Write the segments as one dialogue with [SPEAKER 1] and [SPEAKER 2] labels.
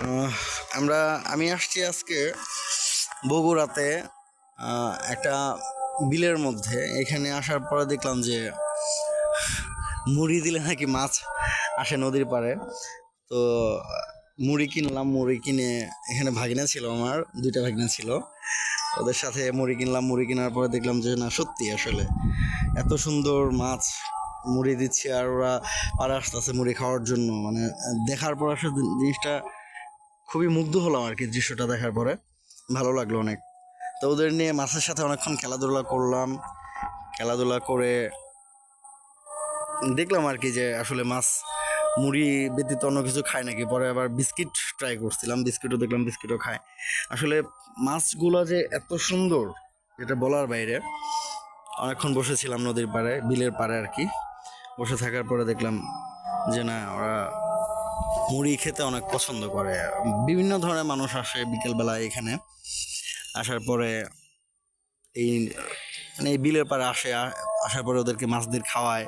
[SPEAKER 1] আহ, আমি আসছি আজকে বগুড়াতে একটা বিলের মধ্যে। এখানে আসার পরে দেখলাম যে মুড়ি দিলে নাকি মাছ আসে নদীর পাড়ে। তো মুড়ি কিনলাম, মুড়ি কিনে এখানে ভাগিনা ছিল, আমার দুইটা ভাগিনা ছিল, ওদের সাথে মুড়ি কিনলাম। মুড়ি কেনার পরে দেখলাম যে না, সত্যি আসলে এত সুন্দর মাছ মুড়ি দিচ্ছে, আর ওরা পাড়ে আসতেছে মুড়ি খাওয়ার জন্য। মানে দেখার পর আসলে জিনিসটা খুবই মুগ্ধ হলাম আর কি, দৃশ্যটা দেখার পরে ভালো লাগলো অনেক। তো ওদের নিয়ে মাছের সাথে অনেকক্ষণ খেলাধুলা করলাম। খেলাধুলা করে দেখলাম আর কি যে আসলে মাছ মুড়ি ব্যতীত অন্য কিছু খায় নাকি। পরে আবার বিস্কিট ট্রাই করছিলাম, বিস্কিটও দেখলাম বিস্কিটও খায়। আসলে মাছগুলো যে এত সুন্দর, এটা বলার বাইরে। অনেকক্ষণ বসেছিলাম নদীর পাড়ে, বিলের পাড়ে আর কি। বসে থাকার পরে দেখলাম যে না, ওরা মুড়ি খেতে অনেক পছন্দ করে। বিভিন্ন ধরনের মানুষ আসে বিকেলবেলায় এখানে। আসার পরে এই মানে এই বিলের পাড়ে আসে, আসার পরে ওদেরকে মাছদের খাওয়ায়।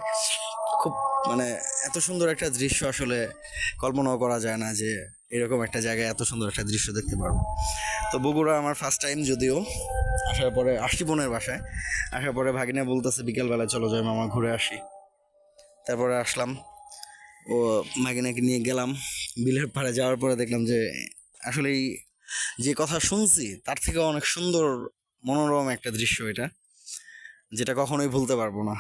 [SPEAKER 1] খুব মানে এত সুন্দর একটা দৃশ্য আসলে কল্পনাও করা যায় না যে এরকম একটা জায়গায় এত সুন্দর একটা দৃশ্য দেখতে পারবো। তো বগুড়া আমার ফার্স্ট টাইম, যদিও আসার পরে আসছি বোনের বাসায়। আসার পরে ভাগিনা বলতেছে বিকেলবেলায় চলো যাই মামা, ঘুরে আসি। তারপরে আসলাম, ও ভাগিনাকে নিয়ে গেলাম বিলের পাড়ে। যাওয়ার পরে দেখলাম যে আসলেই যে কথা শুনছি তার থেকে অনেক সুন্দর, মনোরম একটা দৃশ্য এটা, যেটা কখনোই ভুলতে পারবো না।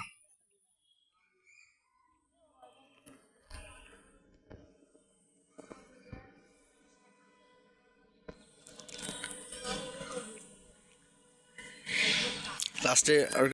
[SPEAKER 1] লাস্টে আর